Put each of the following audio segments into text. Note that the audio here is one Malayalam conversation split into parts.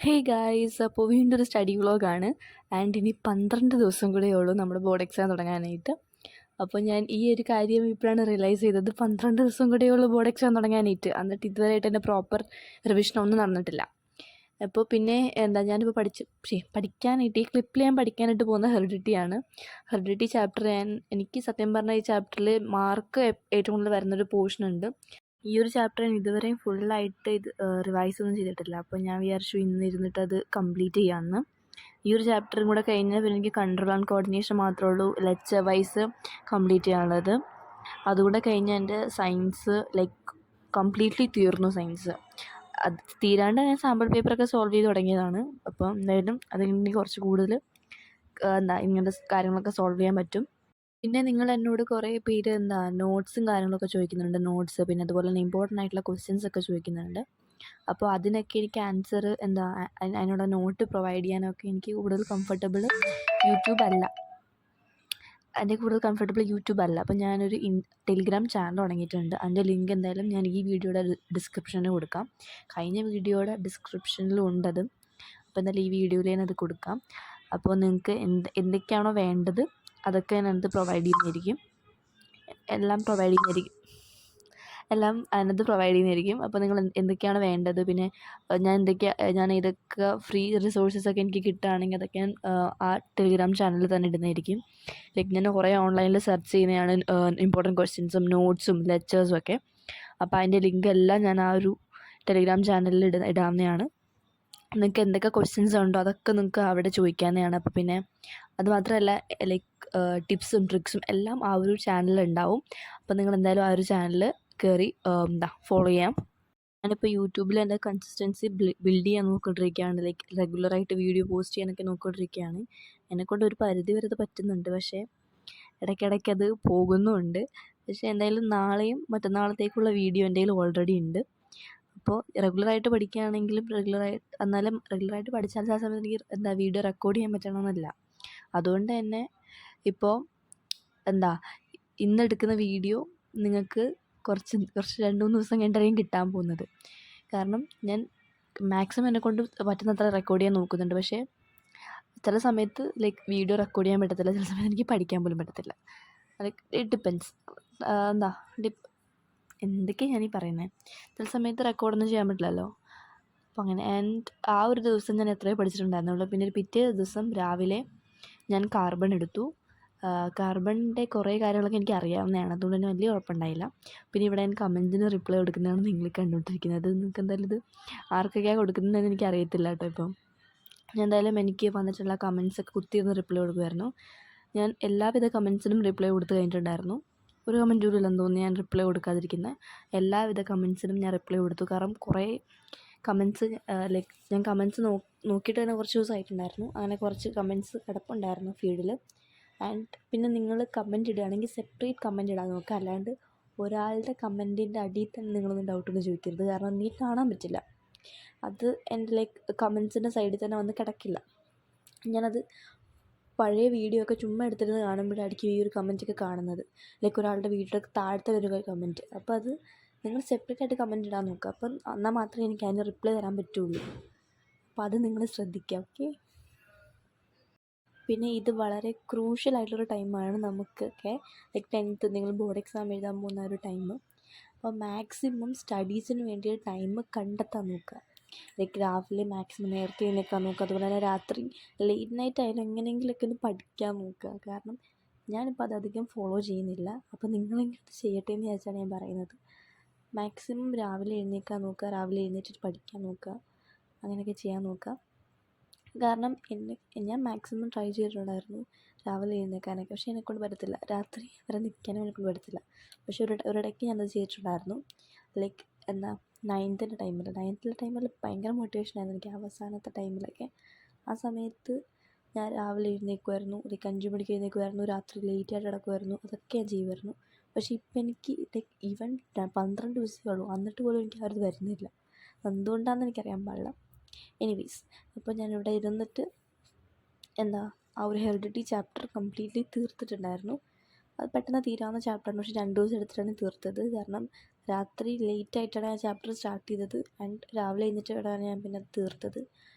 ഹേ ഗായ്സ്, അപ്പോൾ വീണ്ടും ഒരു സ്റ്റഡി വ്ളോഗാണ്. ആൻഡ് ഇനി 12 ദിവസം കൂടെ ഉള്ളൂ നമ്മുടെ ബോർഡ് എക്സാം തുടങ്ങാനായിട്ട്. അപ്പോൾ ഞാൻ ഈ ഒരു കാര്യം ഇപ്പോഴാണ് റിയലൈസ് ചെയ്തത്. 12 ദിവസം കൂടെ ഉള്ളൂ ബോർഡ് എക്സാം തുടങ്ങാനായിട്ട്. എന്നിട്ട് ഇതുവരെയായിട്ട് എൻ്റെ പ്രോപ്പർ റിവിഷനൊന്നും നടന്നിട്ടില്ല. അപ്പോൾ പിന്നെ ഞാനിപ്പോൾ പഠിക്കാനായിട്ട് ഈ ക്ലിപ്പിൽ ഞാൻ പഠിക്കാനായിട്ട് പോകുന്ന ഹെറിഡിറ്റിയാണ്. ഹെറിഡിറ്റി ചാപ്റ്റർ എനിക്ക് സത്യം പറഞ്ഞാൽ ഈ ചാപ്റ്ററിൽ മാർക്ക് ഏറ്റവും കൂടുതൽ വരുന്നൊരു പോർഷനുണ്ട്. ഈ ഒരു ചാപ്റ്റർ ഞാൻ ഇതുവരെയും ഫുള്ളായിട്ട് റിവൈസ് ഒന്നും ചെയ്തിട്ടില്ല. അപ്പോൾ ഞാൻ വിചാരിച്ചു ഇന്ന് ഇരുന്നിട്ട് അത് കംപ്ലീറ്റ് ചെയ്യാമെന്ന്. ഈ ഒരു ചാപ്റ്ററും കൂടെ കഴിഞ്ഞാൽ പിന്നെ എനിക്ക് കൺട്രോൾ ആൻഡ് കോർഡിനേഷൻ മാത്രമേ ഉള്ളൂ ലെക്ചർ വൈസ് കംപ്ലീറ്റ് ചെയ്യാനുള്ളത്. അതുകൂടെ കഴിഞ്ഞാൽ എൻ്റെ സയൻസ് കംപ്ലീറ്റ്ലി തീർന്നു. സയൻസ് അത് തീരാണ്ട് ഞാൻ സാമ്പിൾ പേപ്പറൊക്കെ സോൾവ് ചെയ്ത് തുടങ്ങിയതാണ്. അപ്പം എന്തായാലും അതിന് കുറച്ച് കൂടുതൽ ഇങ്ങനത്തെ കാര്യങ്ങളൊക്കെ സോൾവ് ചെയ്യാൻ പറ്റും. പിന്നെ നിങ്ങൾ എന്നോട് കുറേ പേര് നോട്ട്സും കാര്യങ്ങളൊക്കെ ചോദിക്കുന്നുണ്ട്. നോട്ട്സ് പിന്നെ അതുപോലെ തന്നെ ഇമ്പോർട്ടൻ്റ് ആയിട്ടുള്ള ക്വസ്റ്റ്യൻസ് ഒക്കെ ചോദിക്കുന്നുണ്ട്. അപ്പോൾ അതിനൊക്കെ എനിക്ക് ആൻസർ അതിനുള്ള നോട്ട് പ്രൊവൈഡ് ചെയ്യാനൊക്കെ എനിക്ക് കൂടുതൽ കംഫർട്ടബിൾ യൂട്യൂബ് അല്ല. അപ്പോൾ ഞാനൊരു ടെലിഗ്രാം ചാനൽ തുടങ്ങിയിട്ടുണ്ട്. അതിൻ്റെ ലിങ്ക് എന്തായാലും ഞാൻ ഈ വീഡിയോയുടെ ഡിസ്ക്രിപ്ഷനിൽ കൊടുക്കാം. കഴിഞ്ഞ വീഡിയോയുടെ ഡിസ്ക്രിപ്ഷനിലും ഉണ്ടത്. അപ്പോൾ എന്തായാലും ഈ വീഡിയോയിൽ ഞാനത് കൊടുക്കാം. അപ്പോൾ നിങ്ങൾക്ക് എന്തൊക്കെയാണോ വേണ്ടത് അതൊക്കെ ഞാനത് പ്രൊവൈഡ് ചെയ്യുന്നതായിരിക്കും. എല്ലാം അതിനകത്ത് പ്രൊവൈഡ് ചെയ്യുന്നതായിരിക്കും. അപ്പോൾ നിങ്ങൾ എന്തൊക്കെയാണ് വേണ്ടത്, പിന്നെ ഞാൻ ഇതൊക്കെ ഫ്രീ റിസോഴ്സസൊക്കെ എനിക്ക് കിട്ടുകയാണെങ്കിൽ അതൊക്കെ ഞാൻ ആ ടെലിഗ്രാം ചാനലിൽ തന്നെ ഇടുന്നതായിരിക്കും. ഞാൻ കുറേ ഓൺലൈനിൽ സെർച്ച് ചെയ്യുന്നതാണ് ഇമ്പോർട്ടൻറ്റ് ക്വസ്റ്റ്യൻസും നോട്ട്സും ലെക്ചേഴ്സും ഒക്കെ. അപ്പോൾ അതിൻ്റെ ലിങ്ക് എല്ലാം ഞാൻ ആ ഒരു ടെലിഗ്രാം ചാനലിൽ ഇടാവുന്നതാണ്. നിങ്ങൾക്ക് എന്തൊക്കെ ക്വസ്റ്റ്യൻസ് ഉണ്ടോ അതൊക്കെ നിങ്ങൾക്ക് അവിടെ ചോദിക്കാവുന്നതാണ്. അപ്പോൾ പിന്നെ അതുമാത്രമല്ല ടിപ്സും ട്രിക്സും എല്ലാം ആ ഒരു ചാനലിലുണ്ടാവും. അപ്പോൾ നിങ്ങൾ എന്തായാലും ആ ഒരു ചാനൽ കയറി ഫോളോ ചെയ്യാം. ഞാനിപ്പോൾ യൂട്യൂബിൽ എൻ്റെ കൺസിസ്റ്റൻസി ബിൽഡ് ചെയ്യാൻ നോക്കിക്കൊണ്ടിരിക്കുകയാണ്. റെഗുലറായിട്ട് വീഡിയോ പോസ്റ്റ് ചെയ്യാനൊക്കെ നോക്കിക്കൊണ്ടിരിക്കുകയാണ്. എന്നെക്കൊണ്ട് ഒരു പരിധി വരെ അത് പറ്റുന്നുണ്ട്, പക്ഷേ ഇടയ്ക്കിടയ്ക്ക് അത് പോകുന്നുമുണ്ട്. പക്ഷേ എന്തായാലും നാളെയും മറ്റന്നാളത്തേക്കുള്ള വീഡിയോ എൻ്റെ കയ്യിൽ ഓൾറെഡി ഉണ്ട്. അപ്പോൾ റെഗുലറായിട്ട് പഠിക്കുകയാണെങ്കിലും റെഗുലറായിട്ട് പഠിച്ചാൽ ആ സമയത്ത് എനിക്ക് വീഡിയോ റെക്കോർഡ് ചെയ്യാൻ പറ്റണമെന്നില്ല. അതുകൊണ്ട് തന്നെ ഇപ്പോൾ ഇന്നെടുക്കുന്ന വീഡിയോ നിങ്ങൾക്ക് കുറച്ച് 2-3 ദിവസം കഴിഞ്ഞിട്ടായിരിക്കും കിട്ടാൻ പോകുന്നത്. കാരണം ഞാൻ മാക്സിമം എന്നെക്കൊണ്ട് പറ്റുന്നത്ര റെക്കോർഡ് ചെയ്യാൻ നോക്കുന്നുണ്ട്. പക്ഷേ ചില സമയത്ത് വീഡിയോ റെക്കോർഡ് ചെയ്യാൻ പറ്റത്തില്ല, ചില സമയത്ത് എനിക്ക് പഠിക്കാൻ പോലും പറ്റത്തില്ല. It depends. എന്തൊക്കെയാണ് ഞാനീ പറയുന്നത്. ചില സമയത്ത് റെക്കോർഡൊന്നും ചെയ്യാൻ പറ്റില്ലല്ലോ. അപ്പോൾ അങ്ങനെ. ആൻഡ് ആ ഒരു ദിവസം ഞാൻ എത്രയോ പഠിച്ചിട്ടുണ്ടായിരുന്നുള്ളൂ. പിന്നെ പിറ്റേ ദിവസം രാവിലെ ഞാൻ കാർബൺ എടുത്തു. കാർബണിൻ്റെ കുറേ കാര്യങ്ങളൊക്കെ എനിക്ക് അറിയാവുന്നതാണ്, അതുകൊണ്ട് തന്നെ വലിയ കുഴപ്പമുണ്ടായില്ല. പിന്നെ ഇവിടെ ഞാൻ കമൻറ്റിന് റിപ്ലൈ കൊടുക്കുന്നതാണ് നിങ്ങൾ കണ്ടുകൊണ്ടിരിക്കുന്നത്. നിങ്ങൾക്ക് എന്തായാലും ഇത് ആർക്കൊക്കെയാണ് കൊടുക്കുന്നതെന്ന് എനിക്ക് അറിയത്തില്ല കേട്ടോ. ഇപ്പം ഞാൻ എന്തായാലും എനിക്ക് വന്നിട്ടുള്ള കമൻസൊക്കെ കുത്തിയിരുന്ന് റിപ്ലൈ കൊടുക്കുമായിരുന്നു. ഞാൻ എല്ലാവിധ കമൻസിനും റിപ്ലൈ കൊടുത്ത് കഴിഞ്ഞിട്ടുണ്ടായിരുന്നു. ഒരു കമൻറ്റ് പോലും ഇല്ലെന്ന് തോന്നുന്നു ഞാൻ റിപ്ലൈ കൊടുക്കാതിരിക്കുന്നത്. എല്ലാവിധ കമൻസിനും ഞാൻ റിപ്ലൈ കൊടുത്തു. കാരണം കുറേ കമൻസ് ഞാൻ കമൻസ് നോക്കിയിട്ട് തന്നെ കുറച്ച് ദിവസമായിട്ടുണ്ടായിരുന്നു. അങ്ങനെ കുറച്ച് കമൻസ് കിടപ്പുണ്ടായിരുന്നു ഫീഡിൽ. ആൻഡ് പിന്നെ നിങ്ങൾ കമൻറ്റ് ഇടുകയാണെങ്കിൽ സെപ്പറേറ്റ് കമൻറ്റ് ഇടാൻ നോക്കുക. അല്ലാണ്ട് ഒരാളുടെ കമൻറ്റിൻ്റെ അടിയിൽ തന്നെ നിങ്ങളൊന്നും ഡൗട്ടൊന്നും ചോദിക്കരുത്. കാരണം എനിക്ക് കാണാൻ പറ്റില്ല. അത് എൻ്റെ കമൻസിൻ്റെ സൈഡിൽ തന്നെ വന്ന് കിടക്കില്ല. ഞാനത് പഴയ വീഡിയോ ഒക്കെ ചുമ്മാ എടുത്തിരുന്ന് കാണുമ്പോഴായിരിക്കും ഈ ഒരു കമൻറ്റൊക്കെ കാണുന്നത്. ഒരാളുടെ വീഡിയോയുടെ താഴത്തെ ഒരു കമൻറ്റ്. അപ്പോൾ അത് നിങ്ങൾ സെപ്പറേറ്റ് ആയിട്ട് കമൻറ്റ് ഇടാൻ നോക്കുക. അപ്പം എന്നാൽ മാത്രമേ എനിക്ക് അതിന് റിപ്ലൈ തരാൻ പറ്റുള്ളൂ. അപ്പോൾ അത് നിങ്ങൾ ശ്രദ്ധിക്കുക, ഓക്കെ. പിന്നെ ഇത് വളരെ ക്രൂഷ്യലായിട്ടുള്ളൊരു ടൈമാണ് നമുക്കൊക്കെ. 10th നിങ്ങൾ ബോർഡ് എക്സാം എഴുതാൻ പോകുന്ന ഒരു ടൈം. അപ്പോൾ മാക്സിമം സ്റ്റഡീസിന് വേണ്ടി ടൈം കണ്ടെത്താൻ നോക്കുക. രാവിലെ മാക്സിമം നേരത്തെ എഴുന്നേൽക്കാൻ നോക്കുക. അതുപോലെ തന്നെ രാത്രി ലേറ്റ് നൈറ്റ് ആയാലും എങ്ങനെയെങ്കിലുമൊക്കെ ഒന്ന് പഠിക്കാൻ നോക്കുക. കാരണം ഞാനിപ്പോൾ അതധികം ഫോളോ ചെയ്യുന്നില്ല. അപ്പോൾ നിങ്ങളെങ്കിലും അത് ചെയ്യട്ടെ എന്ന് വിചാരിച്ചാണ് ഞാൻ പറയുന്നത്. മാക്സിമം രാവിലെ എഴുന്നേൽക്കാൻ നോക്കുക, രാവിലെ എഴുന്നേറ്റിട്ട് പഠിക്കാൻ നോക്കുക, അങ്ങനെയൊക്കെ ചെയ്യാൻ നോക്കുക. കാരണം ഞാൻ മാക്സിമം ട്രൈ ചെയ്തിട്ടുണ്ടായിരുന്നു രാവിലെ എഴുന്നേൽക്കാനൊക്കെ. പക്ഷേ എന്നെക്കൊണ്ട് പറ്റത്തില്ല. രാത്രി വരെ നിൽക്കാനും എന്നെക്കൊണ്ട് പറ്റത്തില്ല. പക്ഷേ ഒരിടയ്ക്ക് ഞാനത് ചെയ്തിട്ടുണ്ടായിരുന്നു. നയൻത്തിലെ ടൈമിൽ ഭയങ്കര മോട്ടിവേഷനായിരുന്നു എനിക്ക്. അവസാനത്തെ ടൈമിലൊക്കെ ആ സമയത്ത് ഞാൻ രാവിലെ എഴുന്നേൽക്കുമായിരുന്നു, 5 മണിക്ക് എഴുന്നേൽക്കുമായിരുന്നു, രാത്രി ലേറ്റായിട്ട് കിടക്കുമായിരുന്നു, അതൊക്കെ ഞാൻ ചെയ്യുമായിരുന്നു. പക്ഷേ ഇപ്പം എനിക്ക് ഈവൻ 12 ദിവസമേ ഉള്ളൂ, എന്നിട്ട് പോലും എനിക്ക് ആ ഒരു ഇത് വരുന്നില്ല. എന്തുകൊണ്ടാണെന്ന് എനിക്കറിയാൻ പാടില്ല. എനിവേയ്സ്, അപ്പോൾ ഞാനിവിടെ ഇരുന്നിട്ട് ആ ഒരു ഹെറിഡിറ്റി ചാപ്റ്റർ കംപ്ലീറ്റ്ലി തീർത്തിട്ടുണ്ടായിരുന്നു. അത് പെട്ടെന്ന് തീരാവുന്ന ചാപ്റ്ററാണ്. പക്ഷേ 2 ദിവസം എടുത്തിട്ടാണ് തീർത്തത്. കാരണം രാത്രി ലേറ്റായിട്ടാണ് ആ ചാപ്റ്റർ സ്റ്റാർട്ട് ചെയ്തത്. ആൻഡ് രാവിലെ എഴുന്നേറ്റാണ് ഞാൻ പിന്നെ തീർത്തത്.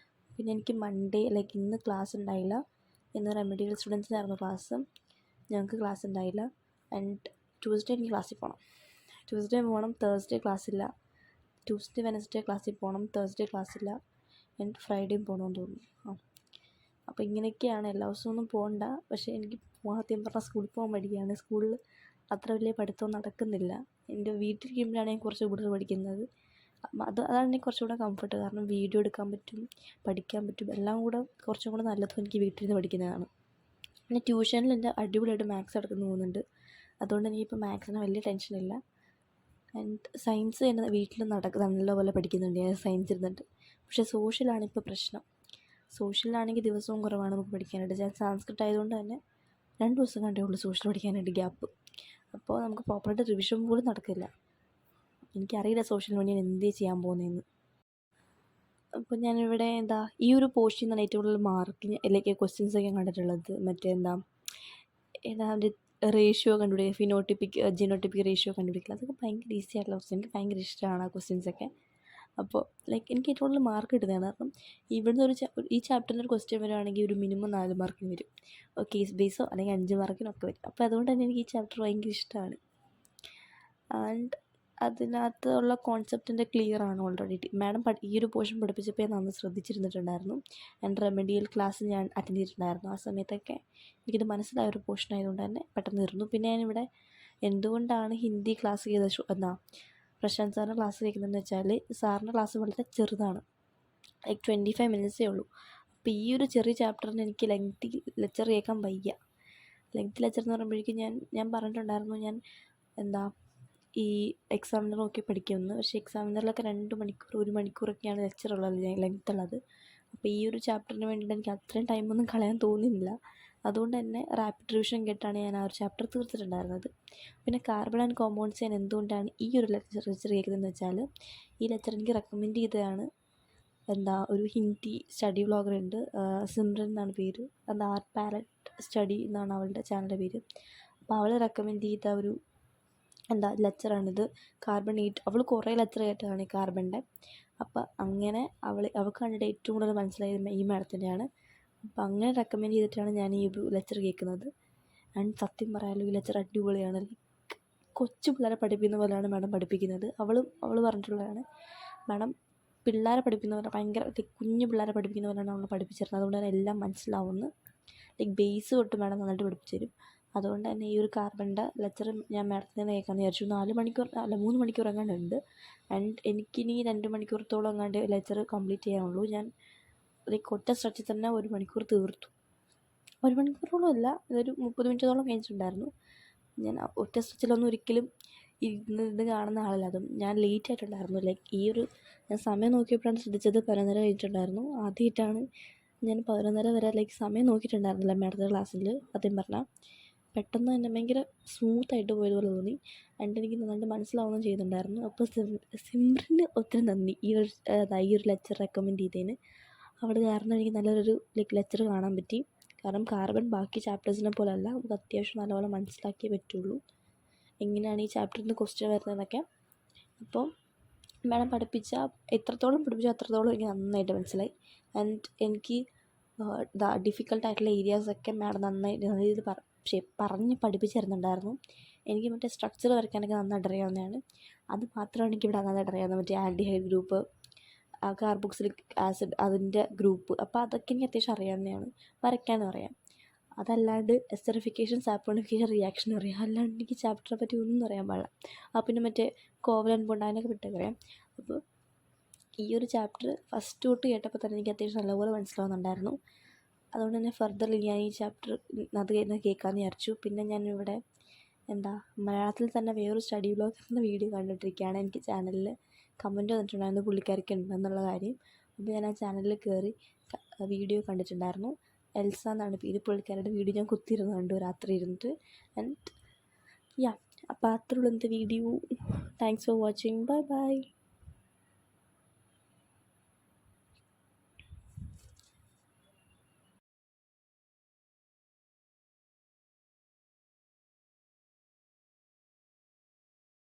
പിന്നെ എനിക്ക് മൺഡേ ഇന്ന് ക്ലാസ് ഉണ്ടായില്ല. ഇന്ന് റെമഡിയൽ സ്റ്റുഡൻസിനായിരുന്നു ക്ലാസ്, ഞങ്ങൾക്ക് ക്ലാസ് ഉണ്ടായില്ല. ആൻഡ് ട്യൂസ്ഡേ എനിക്ക് ക്ലാസ്സിൽ പോകണം. ട്യൂസ്ഡേ പോകണം, തേഴ്സ്ഡേ ക്ലാസ്സില്ല. ട്യൂസ്ഡേ വെനസ്ഡേ ക്ലാസ്സിൽ പോകണം, തേഴ്സ്ഡേ ക്ലാസ്സില്ല. ആൻഡ് ഫ്രൈഡേയും പോകണമെന്ന് തോന്നുന്നു. അപ്പോൾ ഇങ്ങനെയൊക്കെയാണ്. എല്ലാ ദിവസവും ഒന്നും പോകണ്ട, പക്ഷേ എനിക്ക് സത്യം പറഞ്ഞാൽ സ്കൂളിൽ പോകാൻ മടിയാണ്. സ്കൂളിൽ അത്ര വലിയ പഠിത്തം നടക്കുന്നില്ല. എൻ്റെ വീട്ടിലിരിക്കുമ്പോഴാണ് ഞാൻ കുറച്ച് കൂടുതൽ പഠിക്കുന്നത്. അതാണ് എനിക്ക് കുറച്ചുകൂടെ കംഫർട്ട്. കാരണം വീഡിയോ എടുക്കാൻ പറ്റും, പഠിക്കാൻ പറ്റും, എല്ലാം കൂടെ കുറച്ചും കൂടെ നല്ലതും എനിക്ക് വീട്ടിലിരുന്ന് പഠിക്കുന്നതാണ്. പിന്നെ ട്യൂഷനിൽ എൻ്റെ അടിപൊളിയായിട്ട് മാത്സ് എടുക്കുന്നു പോകുന്നുണ്ട്. അതുകൊണ്ട് എനിക്കിപ്പോൾ മാത്സിന് വലിയ ടെൻഷനില്ല. ആൻഡ് സയൻസ് തന്നെ വീട്ടിൽ നല്ലപോലെ പഠിക്കുന്നുണ്ട് ഞാൻ സയൻസ് ഇരുന്നിട്ട്. പക്ഷേ സോഷ്യലാണ് ഇപ്പോൾ പ്രശ്നം. സോഷ്യലാണെങ്കിൽ ദിവസവും കുറവാണ് നമുക്ക് പഠിക്കാനായിട്ട്. ഞാൻ സാൻസ്ക്രിറ്റ് ആയതുകൊണ്ട് തന്നെ 2 ദിവസം കണ്ടേ ഉള്ളൂ സോഷ്യൽ പഠിക്കാനായിട്ട് ഗ്യാപ്പ്. അപ്പോൾ നമുക്ക് പ്രോപ്പറായിട്ട് റിവിഷൻ പോലും നടക്കില്ല. എനിക്കറിയില്ല സോഷ്യൽ മീഡിയ എന്ത് ചെയ്യാൻ പോകുന്നതെന്ന്. അപ്പോൾ ഞാനിവിടെ ഈ ഒരു പോർഷനിൽ നിന്നാണ് ഏറ്റവും കൂടുതൽ മാർക്ക് ക്വസ്റ്റ്യൻസൊക്കെ കണ്ടിട്ടുള്ളത്. റേഷ്യോ കണ്ടുപിടിക്കുക, ഫിനോട്ടിപ്പിക് ജിനോട്ടിപ്പിക് റേഷ്യോ കണ്ടുപിടിക്കുക. അതൊക്കെ ഭയങ്കര ഈസി ആയിട്ടുള്ള ക്വസ്റ്റ്യൻ. എനിക്ക് ഭയങ്കര ഇഷ്ടമാണ് ആ ക്വസ്റ്റ്യൻസൊക്കെ. അപ്പോൾ എനിക്ക് ഏറ്റവും കൂടുതൽ മാർക്ക് കിട്ടുന്നതാണ്. കാരണം ഇവിടുന്ന് ഈ ചാപ്റ്ററിന് ഒരു ക്വസ്റ്റ്യൻ വരുവാണെങ്കിൽ ഒരു മിനിമം 4 മാർക്കിന് വരും. കേസ് ബേസോ അല്ലെങ്കിൽ 5 മാർക്കിനൊക്കെ വരും. അപ്പോൾ അതുകൊണ്ട് തന്നെ എനിക്ക് ഈ ചാപ്റ്റർ ഭയങ്കര ഇഷ്ടമാണ്. ആൻഡ് അതിനകത്തുള്ള കോൺസെപ്റ്റിൻ്റെ ക്ലിയറാണ് ഓൾറെഡി. മാഡം ഈ ഒരു പോർഷൻ പഠിപ്പിച്ചപ്പോൾ ഞാൻ നന്നായി ശ്രദ്ധിച്ചിരുന്നിട്ടുണ്ടായിരുന്നു. ആൻഡ് റെമഡിയൽ ക്ലാസ് ഞാൻ അറ്റൻഡ് ചെയ്തിട്ടുണ്ടായിരുന്നു. ആ സമയത്തൊക്കെ എനിക്കിത് മനസ്സിലായ ഒരു പോർഷൻ ആയതുകൊണ്ട് തന്നെ പെട്ടെന്ന് തീർന്നു. പിന്നെ ഞാനിവിടെ എന്തുകൊണ്ടാണ് ഹിന്ദി ക്ലാസ് ചെയ്ത പ്രശാന്ത് സാറിൻ്റെ ക്ലാസ് കേൾക്കുന്നതെന്ന് വെച്ചാൽ, സാറിൻ്റെ ക്ലാസ് വളരെ ചെറുതാണ്. 25 മിനിറ്റ്സേ ഉള്ളൂ. അപ്പോൾ ഈ ഒരു ചെറിയ ചാപ്റ്ററിന് എനിക്ക് ലെങ്തി ലെക്ചർ കേൾക്കാൻ വയ്യ. ലെങ്തി ലെക്ചർ എന്ന് പറയുമ്പോഴേക്കും ഞാൻ പറഞ്ഞിട്ടുണ്ടായിരുന്നു ഞാൻ ഈ എക്സാമിനർ നോക്കി പഠിക്കുമെന്ന്. പക്ഷേ എക്സാമിനറിലൊക്കെ 2 മണിക്കൂർ 1 മണിക്കൂറൊക്കെയാണ് ലെക്ചറുള്ളത്, ലെങ്ത് ഉള്ളത്. അപ്പോൾ ഈ ഒരു ചാപ്റ്ററിന് വേണ്ടിയിട്ട് എനിക്ക് അത്രയും ടൈമൊന്നും കളയാൻ തോന്നുന്നില്ല. അതുകൊണ്ട് തന്നെ റാപ്പിഡ് റിവിഷൻ കേട്ടാണ് ഞാൻ ആ ഒരു ചാപ്റ്റർ തീർത്തിട്ടുണ്ടായിരുന്നത്. പിന്നെ കാർബൺ ആൻഡ് കോമ്പൗണ്ട്സ് ഞാൻ എന്തുകൊണ്ടാണ് ഈ ഒരു ലെക്ചർ കേൾക്കുന്നതെന്ന് വെച്ചാൽ, ഈ ലെക്ചർ എനിക്ക് റെക്കമെൻഡ് ചെയ്തതാണ് ഒരു ഹിന്ദി സ്റ്റഡി വ്ളോഗറുണ്ട്, സിമ്രൻ എന്നാണ് പേര്. ആർട്ട് പാലറ്റ് സ്റ്റഡി എന്നാണ് അവളുടെ ചാനലിൻ്റെ പേര്. അപ്പോൾ അവൾ റെക്കമെൻഡ് ചെയ്ത ഒരു ലെക്ചറാണിത്. കാർബൺ 8. അവൾ കുറേ ലെക്ചർ കേട്ടതാണ് ഈ കാർബണിൻ്റെ. അപ്പം അങ്ങനെ അവൾക്ക് കണ്ടിട്ട് ഏറ്റവും കൂടുതൽ മനസ്സിലായത് ഈ മാഡത്തിൻ്റെയാണ്. അപ്പം അങ്ങനെ റെക്കമെൻഡ് ചെയ്തിട്ടാണ് ഞാൻ ഈ ഒരു ലെക്ചർ കേൾക്കുന്നത്. ആൻഡ് സത്യം പറയാലോ, ഈ ലെക്ചർ അടിപൊളിയാണ്. കൊച്ചു പിള്ളേരെ പഠിപ്പിക്കുന്ന പോലെയാണ് മാഡം പഠിപ്പിക്കുന്നത്. അവൾ പറഞ്ഞിട്ടുള്ളതാണ്, മാഡം പിള്ളേരെ പഠിപ്പിക്കുന്ന പോലെ ഭയങ്കര കുഞ്ഞു പിള്ളേരെ പഠിപ്പിക്കുന്ന പോലെയാണ് അവൾ പഠിപ്പിച്ചിരുന്നത്. അതുകൊണ്ട് തന്നെ എല്ലാം മനസ്സിലാവുന്നു. ബേസ് തൊട്ട് മാഡം നന്നായിട്ട് പഠിപ്പിച്ചു തരും. അതുകൊണ്ട് തന്നെ ഈ ഒരു കാർബണിൻ്റെ ലെക്ചർ ഞാൻ മാഡത്തിൽ നിന്ന് കേൾക്കാമെന്ന് വിചാരിച്ചു. 3 മണിക്കൂർ എങ്ങാണ്ട് ഉണ്ട്. ആൻഡ് എനിക്കിനി 2 മണിക്കൂറത്തോളം എങ്ങാണ്ട് ലെക്ചർ കംപ്ലീറ്റ് ചെയ്യാനുള്ളൂ. ഞാൻ ഒറ്റ സ്ട്രെച്ചിൽ തന്നെ 1 മണിക്കൂർ തീർത്തു. 1 മണിക്കൂറോളം അല്ല, ഇതൊരു 30 മിനിറ്റോളം കഴിഞ്ഞിട്ടുണ്ടായിരുന്നു. ഞാൻ ഒറ്റ സ്ട്രെച്ചിലൊന്നും ഒരിക്കലും ഇരുന്ന് കാണുന്ന ആളല്ല. അതും ഞാൻ ലേറ്റ് ആയിട്ടുണ്ടായിരുന്നു. ഞാൻ സമയം നോക്കിയപ്പോഴാണ് ശ്രദ്ധിച്ചത് 11:30 കഴിഞ്ഞിട്ടുണ്ടായിരുന്നു. ആദ്യമായിട്ടാണ് ഞാൻ 11:30 വരെ സമയം നോക്കിയിട്ടുണ്ടായിരുന്നില്ല മാഡത്തിൻ്റെ ക്ലാസ്സിൽ. സത്യം പറഞ്ഞാൽ പെട്ടെന്ന് തന്നെ ഭയങ്കര സ്മൂത്തായിട്ട് പോയതുപോലെ തോന്നി. ആൻഡ് എനിക്ക് നന്നായിട്ട് മനസ്സിലാവുകയും ചെയ്യുന്നുണ്ടായിരുന്നു. അപ്പോൾ സിമ്രന് ഒത്തിരി നന്ദി ഈ ഒരു ലെക്ചർ റെക്കമെൻഡ് ചെയ്തതിന്. അവിടെ കാരണം എനിക്ക് നല്ലൊരു ലെക്ചർ കാണാൻ പറ്റി. കാരണം കാർബൺ ബാക്കി ചാപ്റ്റേഴ്സിനെ പോലെ അല്ല, നമുക്ക് അത്യാവശ്യം നല്ലപോലെ മനസ്സിലാക്കിയേ പറ്റുള്ളൂ എങ്ങനെയാണ് ഈ ചാപ്റ്ററിൽ നിന്ന് ക്വസ്റ്റ്യൻ വരുന്നതെന്നൊക്കെ. അപ്പോൾ മാഡം എത്രത്തോളം പഠിപ്പിച്ചോ അത്രത്തോളം എനിക്ക് നന്നായിട്ട് മനസ്സിലായി. ആൻഡ് എനിക്ക് ഡിഫിക്കൽട്ടായിട്ടുള്ള ഏരിയാസൊക്കെ മാഡം നന്നായിട്ട് പറഞ്ഞ് പഠിപ്പിച്ച് തരുന്നുണ്ടായിരുന്നു. എനിക്ക് മറ്റേ സ്ട്രക്ചർ വരയ്ക്കാനൊക്കെ നന്നായിട്ട് അറിയാവുന്നതാണ്. അത് മാത്രമാണ് എനിക്കിവിടെ നന്നായിട്ട് അറിയാവുന്നത്. ആൽഡിഹൈഡ് ഗ്രൂപ്പ്, കാർബോക്സിലിക് ആസിഡ് അതിൻ്റെ ഗ്രൂപ്പ്. അപ്പോൾ അതൊക്കെ എനിക്ക് അത്യാവശ്യം അറിയാവുന്നതാണ്, വരയ്ക്കാനും അറിയാം. അതല്ലാണ്ട് എസ്റ്ററിഫിക്കേഷൻ, സാപ്പോണിഫിക്കേഷൻ, റിയാക്ഷൻ അറിയാം. അല്ലാണ്ട് എനിക്ക് ചാപ്റ്ററെ പറ്റി ഒന്നും അറിയാൻ പാടില്ല. പിന്നെ മറ്റേ കോവലൻ്റ് ബോണ്ട് അതിനൊക്കെ പറ്റൊക്കെ അറിയാം. അപ്പോൾ ഈ ഒരു ചാപ്റ്റർ ഫസ്റ്റ് തൊട്ട് കേട്ടപ്പോൾ തന്നെ എനിക്ക് അത്യാവശ്യം നല്ലപോലെ മനസ്സിലാവുന്നുണ്ടായിരുന്നു. അതുകൊണ്ട് തന്നെ ഫർദറിൽ ഞാൻ ഈ ചാപ്റ്റർ അത് കേൾക്കാമെന്ന് വിചാരിച്ചു. പിന്നെ ഞാനിവിടെ മലയാളത്തിൽ തന്നെ വേറൊരു സ്റ്റഡി വ്ളോഗറിൻ്റെ വീഡിയോ കണ്ടിട്ടിരിക്കുകയാണ്. എനിക്ക് ചാനലിൽ കമൻറ്റ് വന്നിട്ടുണ്ടായിരുന്നു പുള്ളിക്കാരിക്ക് ഉണ്ടെന്നുള്ള കാര്യം. അപ്പോൾ ഞാൻ ആ ചാനലിൽ കയറി വീഡിയോ കണ്ടിട്ടുണ്ടായിരുന്നു. എൽസ എന്നാണ് പേര്. പുള്ളിക്കാരുടെ വീഡിയോ ഞാൻ കുത്തിയിരുന്ന് കണ്ടു രാത്രി ഇരുന്നിട്ട്. ആൻഡ് അപ്പോൾ അത്രയുള്ള ഇന്നത്തെ video. Thanks for watching. Bye bye.